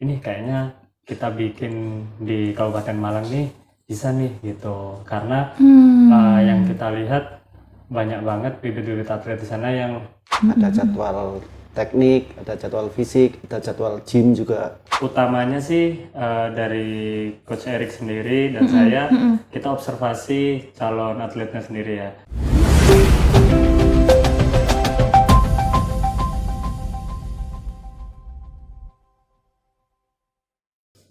ini kayaknya kita bikin di Kabupaten Malang nih bisa nih gitu. Karena yang kita lihat banyak banget bibit-bibit atlet di sana yang ada jadwal teknik, ada jadwal fisik, ada jadwal gym juga. utamanya sih dari Coach Erik sendiri dan saya, kita observasi calon atletnya sendiri ya.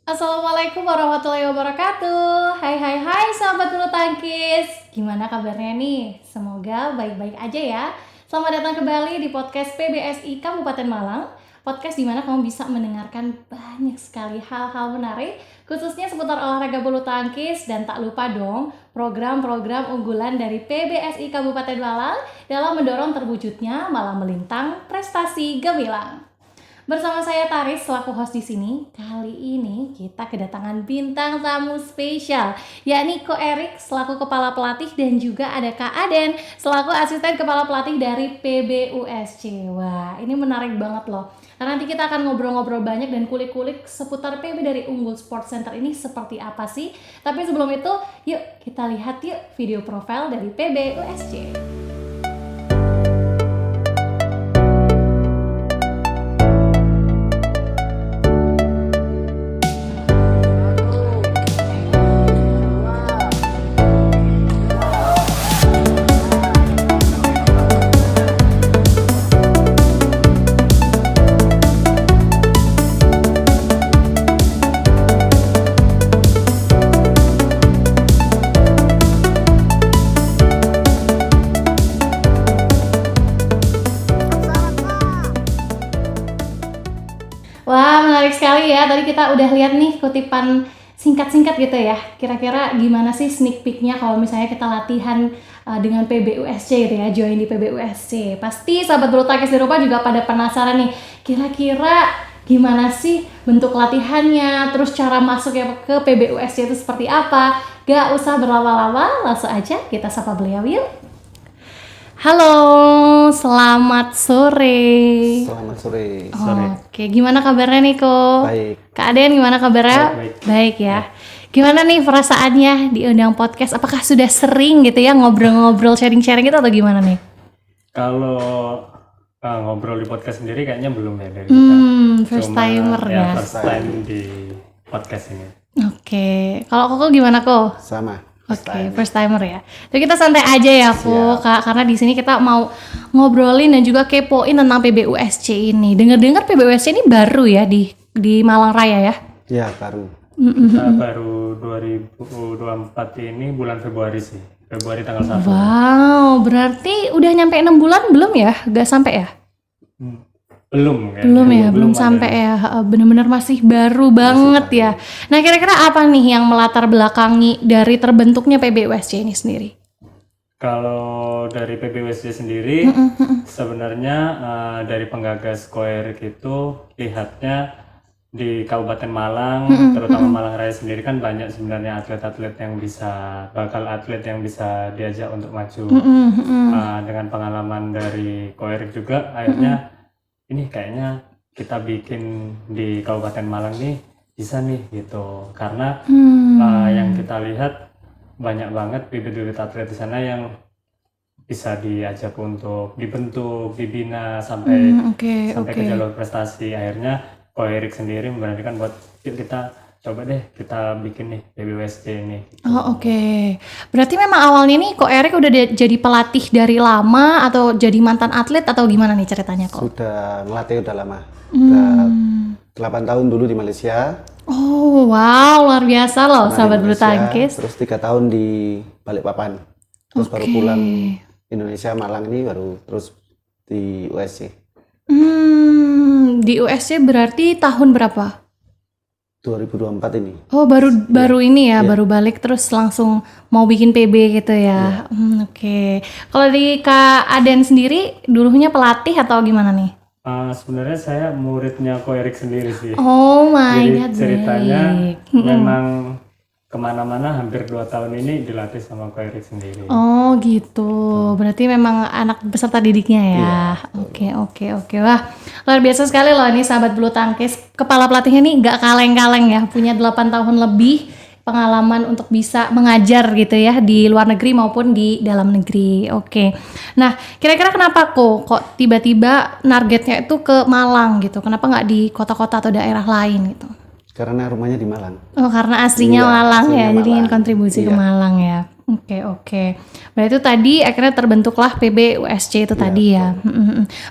Assalamualaikum warahmatullahi wabarakatuh. Hai sahabat bulu tangkis. Gimana kabarnya nih? Semoga baik-baik aja ya. Selamat datang kembali di podcast PBSI Kabupaten Malang. Podcast di mana kamu bisa mendengarkan banyak sekali hal-hal menarik, khususnya seputar olahraga bulu tangkis, dan tak lupa dong program-program unggulan dari PBSI Kabupaten Malang dalam mendorong terwujudnya Malang Melintang Prestasi Gemilang. Bersama saya Taris selaku host di sini. Kali ini kita kedatangan bintang tamu spesial, yakni Ko Erik selaku kepala pelatih dan juga ada Kak Aden selaku asisten kepala pelatih dari PBUSC. Wah, ini menarik banget loh. Karena nanti kita akan ngobrol-ngobrol banyak dan kulik-kulik seputar PB dari Unggul Sports Center ini seperti apa sih. Tapi sebelum itu, yuk kita lihat yuk video profil dari PBUSC. Wah, menarik sekali ya. Tadi kita udah lihat nih kutipan singkat-singkat gitu ya. Kira-kira gimana sih sneak peek-nya kalau misalnya kita latihan dengan PBUSC gitu ya, join di PBUSC. Pasti sahabat bulu tangkis di rumah juga pada penasaran nih, kira-kira gimana sih bentuk latihannya, terus cara masuknya ke PBUSC itu seperti apa. Gak usah berlama-lama, langsung aja kita sapa beliau yuk. Halo, selamat sore. Selamat sore. Oke, gimana kabarnya nih Ko? Baik. Kak Aden gimana kabarnya? Baik. Baik ya. Gimana nih perasaannya diundang podcast? Apakah sudah sering gitu ya ngobrol-ngobrol, sharing-sharing gitu atau gimana nih? Kalau ngobrol di podcast sendiri kayaknya belum ya dari kita. First Cuma, timer ya. First time di podcast ini. Oke, kalau Koko gimana Ko? Sama. Oke, first timer ya. Jadi kita santai aja ya, Ko, Kak, karena di sini kita mau ngobrolin dan juga kepoin tentang PBUSC ini. Dengar-dengar PBUSC ini baru ya di Malang Raya ya? Ya, baru. Kita baru 2024 ini bulan Februari sih. Februari tanggal 1. Wow, berarti udah nyampe 6 bulan belum ya? Gak sampai ya? Belum Belum sampai ya. Bener-bener masih baru banget ya. Nah, kira-kira apa nih yang melatar belakangi dari terbentuknya PBUSC ini sendiri? Kalau dari PBUSC sendiri, sebenarnya dari penggagas Ko Erik itu lihatnya di Kabupaten Malang, terutama Malang Raya sendiri kan banyak sebenarnya atlet-atlet yang bakal atlet yang bisa diajak untuk maju. Dengan pengalaman dari Ko Erik juga, akhirnya ini kayaknya kita bikin di Kabupaten Malang nih bisa nih gitu. Karena yang kita lihat banyak banget bibit-bibit atlet di sana yang bisa diajak untuk dibentuk, dibina sampai ke jalur prestasi. Akhirnya Ko Erik sendiri memberanikan buat yuk kita coba deh kita bikin nih PBUSC ini. Oke. Berarti memang awalnya nih Ko Erik udah jadi pelatih dari lama atau jadi mantan atlet atau gimana nih ceritanya Ko? Sudah ngelatih udah lama. Udah 8 tahun dulu di Malaysia. Oh wow, luar biasa loh sahabat bulu tangkis. Terus 3 tahun di Balikpapan. Terus baru pulang Indonesia, Malang ini baru terus di USC. Di USC berarti tahun berapa? 2024 ini. Oh baru ini ya, baru balik terus langsung mau bikin PB gitu ya. Oke. Kalau di Kak Aden sendiri dulunya pelatih atau gimana nih? Sebenarnya saya muridnya Ko Erik sendiri sih. Oh my Jadi god. ceritanya baik. memang kemana-mana hampir 2 tahun ini dilatih sama Ko Erik sendiri. Oh gitu, berarti memang anak peserta didiknya ya. Oke. Wah, luar biasa sekali loh ini sahabat bulu tangkis. Kepala pelatihnya nih nggak kaleng-kaleng ya, punya 8 tahun lebih pengalaman untuk bisa mengajar gitu ya di luar negeri maupun di dalam negeri. Oke. Nah, kira-kira kenapa kok tiba-tiba targetnya itu ke Malang gitu? Kenapa nggak di kota-kota atau daerah lain gitu? Karena rumahnya di Malang. Oh, karena aslinya Iya, Malang aslinya ya, jadi ingin Malang. kontribusi ke Iya. Malang ya. Oke. Berarti itu tadi akhirnya terbentuklah PB USC itu tadi ya.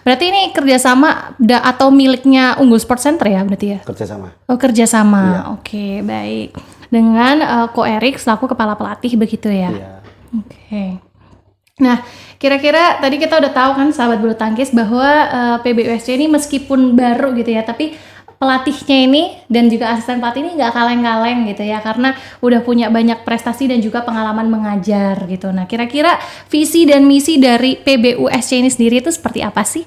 Berarti ini kerjasama atau miliknya Unggul Sport Center ya berarti ya? Kerjasama. Oh, kerjasama. Iya. Oke, baik. Dengan Ko Erik selaku kepala pelatih begitu ya? Iya. Oke. Nah, kira-kira tadi kita udah tahu kan sahabat bulu tangkis bahwa PBUSC ini meskipun baru gitu ya, tapi pelatihnya ini dan juga asisten pelatih ini nggak kaleng-kaleng gitu ya, karena udah punya banyak prestasi dan juga pengalaman mengajar gitu. Nah, kira-kira visi dan misi dari PBUSC ini sendiri itu seperti apa sih?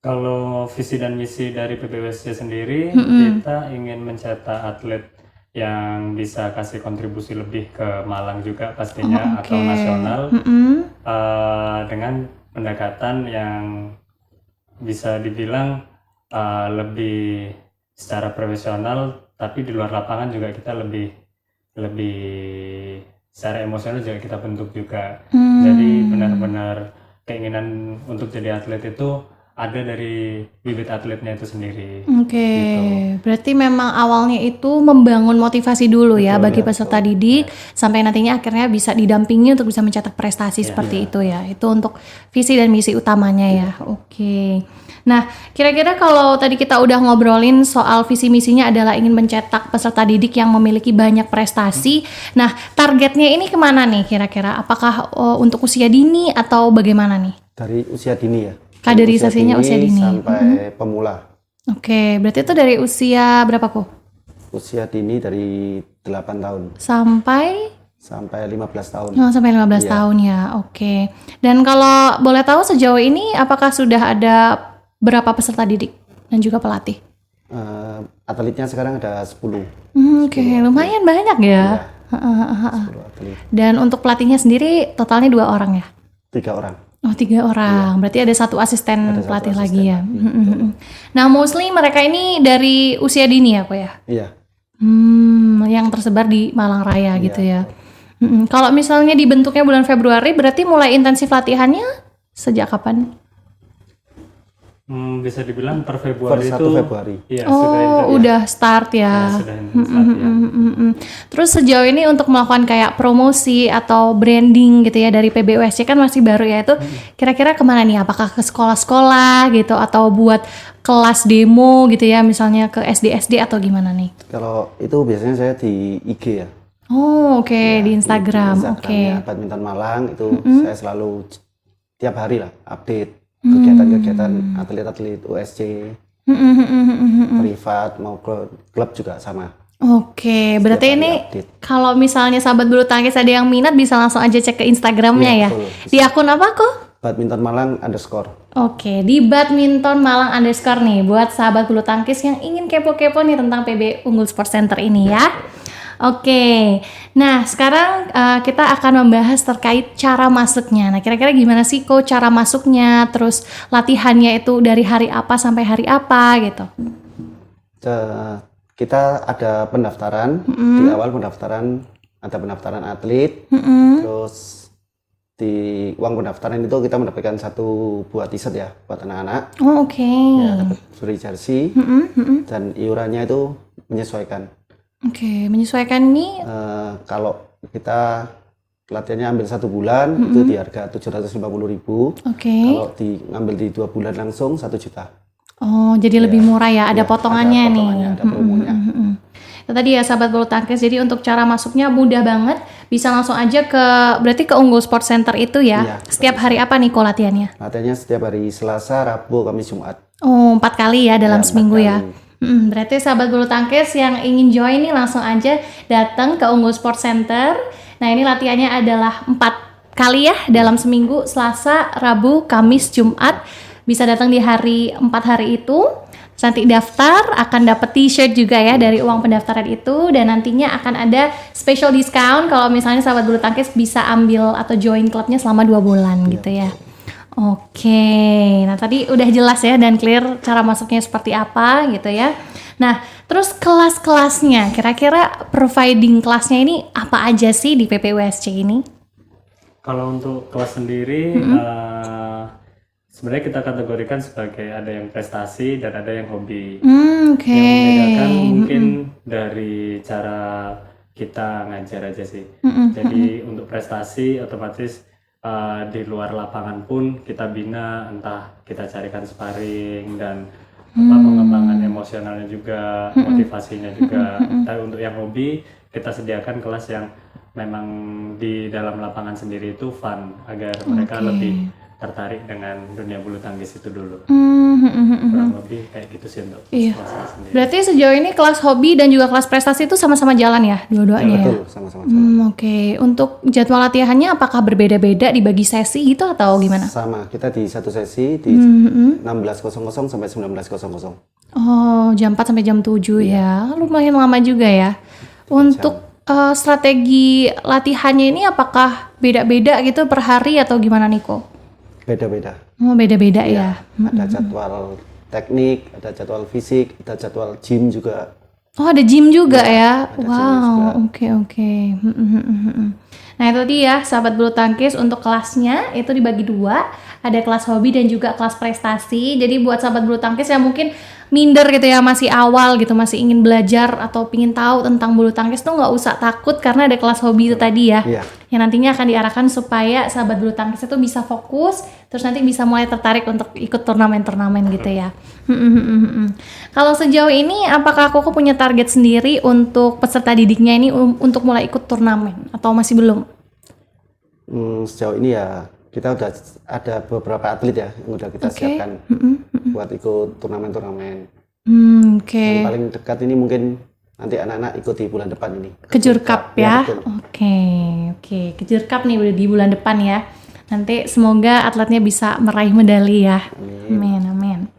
Kalau visi dan misi dari PBWSC sendiri, kita ingin mencetak atlet yang bisa kasih kontribusi lebih ke Malang juga pastinya atau nasional dengan pendekatan yang bisa dibilang lebih secara profesional, tapi di luar lapangan juga kita lebih secara emosional juga kita bentuk juga. Jadi benar-benar keinginan untuk jadi atlet itu ada dari bibit atletnya itu sendiri. Oke, Gitu. berarti memang awalnya itu membangun motivasi dulu ya Betul, bagi ya, peserta didik sampai nantinya akhirnya bisa didampingi untuk bisa mencetak prestasi seperti itu ya. Itu untuk visi dan misi utamanya ya. Oke. Nah, kira-kira kalau tadi kita udah ngobrolin soal visi misinya adalah ingin mencetak peserta didik yang memiliki banyak prestasi. Nah, targetnya ini kemana nih kira-kira? Apakah untuk usia dini atau bagaimana nih? Dari usia dini ya. Kaderisasinya usia dini. Sampai pemula. Oke, berarti itu dari usia berapa kok? Usia dini dari 8 tahun Sampai 15 tahun. sampai 15 Iya. tahun ya. Oke. Dan kalau boleh tahu sejauh ini apakah sudah ada berapa peserta didik dan juga pelatih? Atletnya sekarang ada 10. Oke, lumayan banyak ya. 10 atlet. Dan untuk pelatihnya sendiri totalnya 2 orang ya? 3 orang. Oh, 3 orang. Berarti ada 1 asisten Ada 1 pelatih asisten lagi ya. lagi, Nah, mostly mereka ini dari usia dini ya, kok ya? Iya. Yang tersebar di Malang Raya gitu ya. Kalau misalnya dibentuknya bulan Februari, berarti mulai intensif latihannya sejak kapan? Bisa dibilang per Februari Per 1 itu Februari. Iya, sudah Oh, intens. udah start ya. Sudah intens latihan. Terus sejauh ini untuk melakukan kayak promosi atau branding gitu ya dari PBUSC kan masih baru ya, itu kira-kira kemana nih? Apakah ke sekolah-sekolah gitu atau buat kelas demo gitu ya, misalnya ke SD atau gimana nih? Kalau itu biasanya saya di IG ya. Oh, oke, di Instagram. Oke. Instagramnya Badminton Malang itu saya selalu tiap hari lah update kegiatan-kegiatan atlet-atlet USC, privat mau klub juga sama. Oke, berarti hari ini update. kalau misalnya sahabat bulu tangkis ada yang minat bisa langsung aja cek ke Instagramnya Iya, ya. betul. Di akun apa kok? Badminton Malang _ Oke, di Badminton Malang _ nih buat sahabat bulu tangkis yang ingin kepo-kepo nih tentang PB Unggul Sport Center ini ya. Oke, nah sekarang kita akan membahas terkait cara masuknya. Nah, kira-kira gimana sih kok cara masuknya, terus latihannya itu dari hari apa sampai hari apa gitu? Kita ada pendaftaran. Di awal pendaftaran ada pendaftaran atlet, terus di uang pendaftaran itu kita mendapatkan 1 buah t-shirt ya buat anak-anak. Oh, oke. Ya, dapat free jersey dan iurannya itu menyesuaikan. Oke, menyesuaikan ini. Kalau kita latihannya ambil 1 bulan itu di harga 750.000. Oke. Kalau ngambil di 2 bulan langsung 1 juta. Oh, jadi lebih murah ya, ada Ya, potongannya ada nih. potongannya, ada promonya. Itu tadi ya sahabat bulu tangkis. Jadi untuk cara masuknya mudah banget, bisa langsung aja berarti ke Unggul Sport Center itu ya. Iya, Setiap hari apa nih kok latihannya? Latihannya setiap hari Selasa, Rabu, Kamis, Jumat. Oh, 4 kali ya dalam 4 seminggu ya. kali. Berarti sahabat bulu tangkis yang ingin join nih langsung aja datang ke Unggul Sport Center. Nah, ini latihannya adalah 4 kali ya dalam seminggu, Selasa, Rabu, Kamis, Jumat. Bisa datang di 4 hari itu. nanti daftar akan dapat t-shirt juga ya dari uang pendaftaran itu, dan nantinya akan ada special discount kalau misalnya sahabat bulu tangkis bisa ambil atau join klubnya selama 2 bulan gitu ya. Oke, nah tadi udah jelas ya dan clear cara masuknya seperti apa gitu ya. Nah, terus kelas-kelasnya, kira-kira providing kelasnya ini apa aja sih di PPUSC ini? Kalau untuk kelas sendiri, sebenarnya kita kategorikan sebagai ada yang prestasi dan ada yang hobi. Oke. Yang membedakan mungkin dari cara kita ngajar aja sih. Jadi untuk prestasi otomatis di luar lapangan pun kita bina, entah kita carikan sparring dan pengembangan emosionalnya juga, motivasinya juga. Tapi untuk yang hobi kita sediakan kelas yang memang di dalam lapangan sendiri itu fun agar mereka lebih tertarik dengan dunia bulu tangkis itu dulu. Kurang lebih kayak gitu sih untuk kelas sendiri. Berarti sejauh ini kelas hobi dan juga kelas prestasi itu sama-sama jalan ya, dua-duanya ya? Betul, sama-sama. Oke. Untuk jadwal latihannya apakah berbeda-beda dibagi sesi gitu atau gimana? Sama, kita di satu sesi di 16.00 sampai 19.00. Oh, jam 4 sampai jam 7 ya. Lumayan lama juga ya. Untuk strategi latihannya ini apakah beda-beda gitu per hari atau gimana Niko? Beda-beda. Oh, beda-beda ya. Ada jadwal teknik, ada jadwal fisik, ada jadwal gym juga. Oh, ada gym juga ya. ada gym Wow, oke. Nah, itu dia sahabat bulu tangkis, untuk kelasnya itu dibagi 2. Ada kelas hobi dan juga kelas prestasi. Jadi buat sahabat bulu tangkis yang mungkin minder gitu ya, masih awal gitu, masih ingin belajar atau ingin tahu tentang bulu tangkis tuh nggak usah takut karena ada kelas hobi itu tadi ya. Iya. Yang nantinya akan diarahkan supaya sahabat bulu tangkis itu bisa fokus, terus nanti bisa mulai tertarik untuk ikut turnamen-turnamen gitu ya. Kalau sejauh ini apakah Koko punya target sendiri untuk peserta didiknya ini untuk mulai ikut turnamen atau masih belum? Sejauh ini ya kita udah ada beberapa atlet ya yang udah kita siapkan buat ikut turnamen-turnamen. Yang paling dekat ini mungkin nanti anak-anak ikut di bulan depan ini. Kejur Cup ya? betul. Oke. Kejur Cup nih udah di bulan depan ya. Nanti semoga atletnya bisa meraih medali ya. Amin.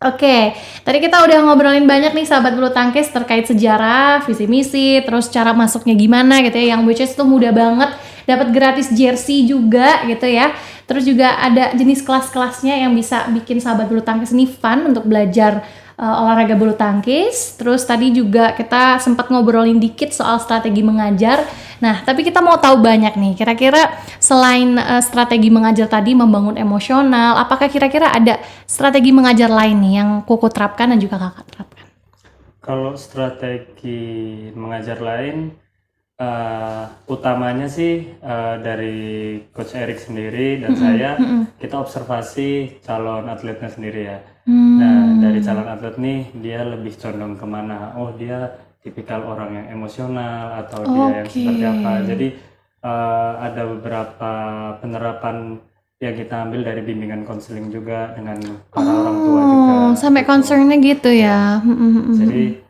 Oke, tadi kita udah ngobrolin banyak nih sahabat bulu tangkis terkait sejarah, visi misi, terus cara masuknya gimana gitu ya, yang which is tuh mudah banget, dapat gratis jersey juga gitu ya. Terus juga ada jenis kelas-kelasnya yang bisa bikin sahabat bulu tangkis ini fun untuk belajar olahraga bulu tangkis. Terus tadi juga kita sempat ngobrolin dikit soal strategi mengajar. Nah, tapi kita mau tahu banyak nih, kira-kira selain strategi mengajar tadi membangun emosional, apakah kira-kira ada strategi mengajar lain nih yang Koko terapkan dan juga Kakak terapkan? Kalau strategi mengajar lain, utamanya sih dari Coach Erik sendiri dan saya, kita observasi calon atletnya sendiri ya. Nah, dari calon atlet nih, dia lebih condong kemana? Oh, dia tipikal orang yang emosional atau dia yang seperti apa. Jadi ada beberapa penerapan yang kita ambil dari bimbingan konseling juga dengan para orang tua juga. Sampai concernnya gitu ya. Jadi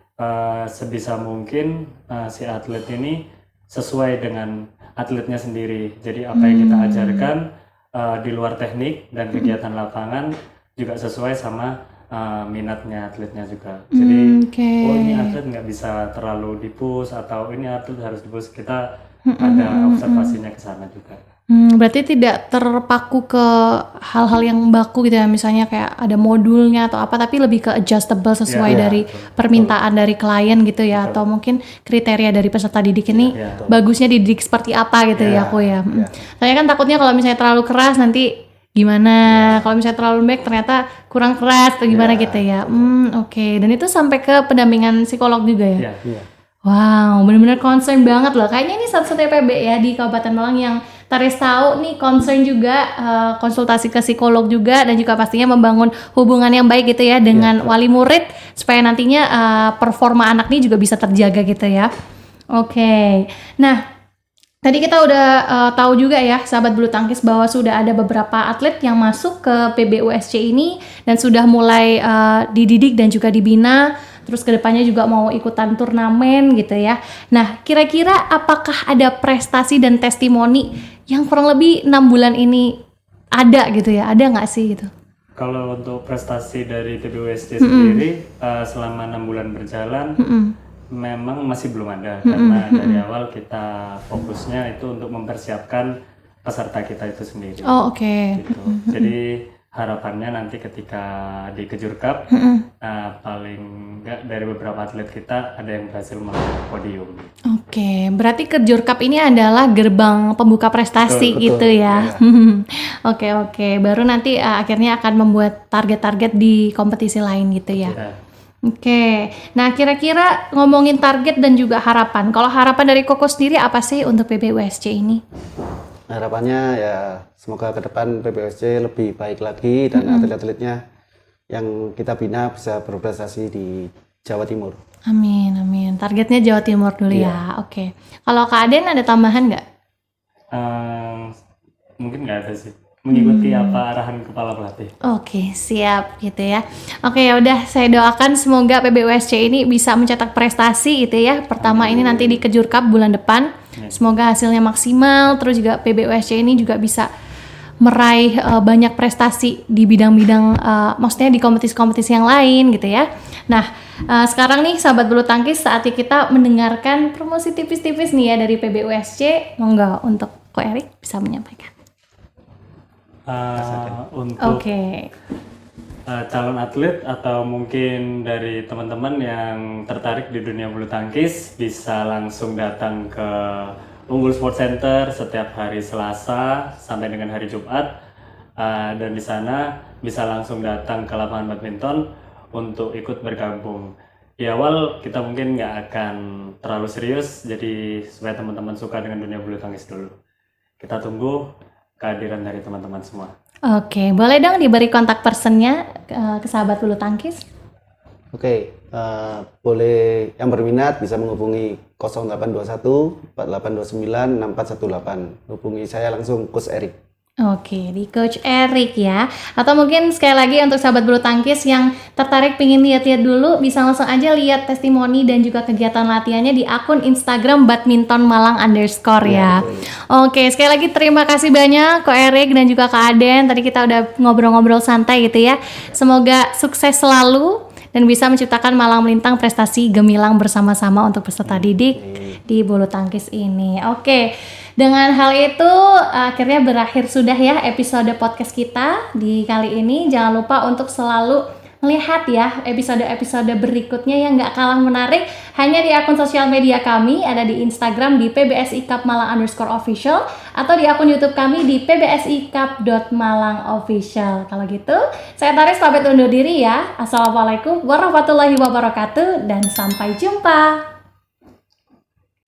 sebisa mungkin si atlet ini sesuai dengan atletnya sendiri. Jadi apa yang kita ajarkan di luar teknik dan kegiatan lapangan juga sesuai sama minatnya atletnya juga. Jadi oh ini atlet nggak bisa terlalu dipush atau ini atlet harus dipush. Kita ada observasinya ke sana juga. Berarti tidak terpaku ke hal-hal yang baku gitu ya, misalnya kayak ada modulnya atau apa, tapi lebih ke adjustable sesuai dari permintaan dari klien gitu ya, atau mungkin kriteria dari peserta didik ini bagusnya dididik seperti apa gitu ya aku ya. Saya kan takutnya kalau misalnya terlalu keras nanti gimana, kalau misalnya terlalu lembek ternyata kurang keras atau gimana gitu ya. Oke. Dan itu sampai ke pendampingan psikolog juga ya? Wow, benar-benar concern banget loh. Kayaknya ini satu-satunya PB ya di Kabupaten Malang yang Taris tahu nih concern juga, konsultasi ke psikolog juga, dan juga pastinya membangun hubungan yang baik gitu ya dengan wali murid supaya nantinya performa anak ini juga bisa terjaga gitu ya. Oke. Nah, tadi kita udah tahu juga ya sahabat bulu tangkis bahwa sudah ada beberapa atlet yang masuk ke PBUSC ini dan sudah mulai dididik dan juga dibina. Terus kedepannya juga mau ikutan turnamen gitu ya. Nah, kira-kira apakah ada prestasi dan testimoni yang kurang lebih 6 bulan ini ada gitu ya? Ada nggak sih gitu? Kalau untuk prestasi dari PBWSC sendiri selama 6 bulan berjalan memang masih belum ada karena dari awal kita fokusnya itu untuk mempersiapkan peserta kita itu sendiri. Oh, oke. Gitu. Jadi harapannya nanti ketika di Kejur Cup paling enggak dari beberapa atlet kita ada yang berhasil meraih podium. Oke, berarti Kejur Cup ini adalah gerbang pembuka prestasi Betul, gitu ya. Oke, baru nanti akhirnya akan membuat target-target di kompetisi lain gitu ya. Ya. Oke, nah kira-kira ngomongin target dan juga harapan. Kalau harapan dari Koko sendiri apa sih untuk PBWSC ini? Harapannya ya semoga ke depan PBWSC lebih baik lagi dan atlet-atletnya yang kita bina bisa berprestasi di Jawa Timur. Amin. Targetnya Jawa Timur dulu ya. Oke. Kalau Kak Aden ada tambahan nggak? Mungkin nggak ada sih. Mengikuti apa arahan kepala pelatih. Oke, siap gitu ya. Oke, ya udah saya doakan semoga PBWSC ini bisa mencetak prestasi gitu ya. Pertama ini nanti di Kejur Cup bulan depan. Semoga hasilnya maksimal, terus juga PBWSC ini juga bisa meraih banyak prestasi di bidang-bidang maksudnya di kompetisi-kompetisi yang lain gitu ya. Nah, sekarang nih sahabat bulu tangkis saatnya kita mendengarkan promosi tipis-tipis nih ya dari PBWSC. Monggo untuk Ko Erik bisa menyampaikan. Untuk calon atlet atau mungkin dari teman-teman yang tertarik di dunia bulu tangkis bisa langsung datang ke Unggul Sport Center setiap hari Selasa sampai dengan hari Jumat dan di sana bisa langsung datang ke lapangan badminton untuk ikut bergabung. Di awal kita mungkin nggak akan terlalu serius, jadi supaya teman-teman suka dengan dunia bulu tangkis dulu. Kita tunggu kehadiran dari teman-teman semua. Oke, boleh dong diberi kontak personnya ke sahabat bulu tangkis? Oke, boleh yang berminat bisa menghubungi 0821 4829 6418. Hubungi saya langsung Coach Erik. Oke, di Coach Erik ya. Atau mungkin sekali lagi untuk sahabat bulu tangkis yang tertarik pengen lihat-lihat dulu, bisa langsung aja lihat testimoni dan juga kegiatan latihannya di akun Instagram badminton Malang _ ya. Oke, sekali lagi terima kasih banyak Ko Erik dan juga Kak Aden. Tadi kita udah ngobrol-ngobrol santai gitu ya. Semoga sukses selalu dan bisa menciptakan Malang Melintang prestasi gemilang bersama-sama untuk peserta didik di bulu tangkis ini. Oke, dengan hal itu akhirnya berakhir sudah ya episode podcast kita di kali ini. Jangan lupa untuk selalu melihat ya episode-episode berikutnya yang gak kalah menarik hanya di akun sosial media kami, ada di Instagram di PBSI Cup Malang _official atau di akun YouTube kami di pbsicup.malangofficial. Kalau gitu, saya Taris pamit undur diri ya. Assalamualaikum warahmatullahi wabarakatuh dan sampai jumpa.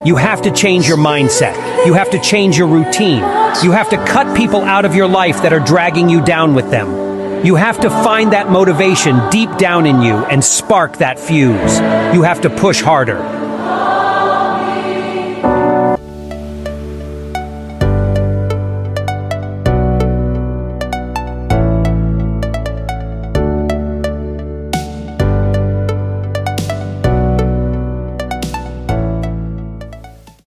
You have to change your mindset. You have to change your routine. You have to cut people out of your life that are dragging you down with them. You have to find that motivation deep down in you and spark that fuse. You have to push harder.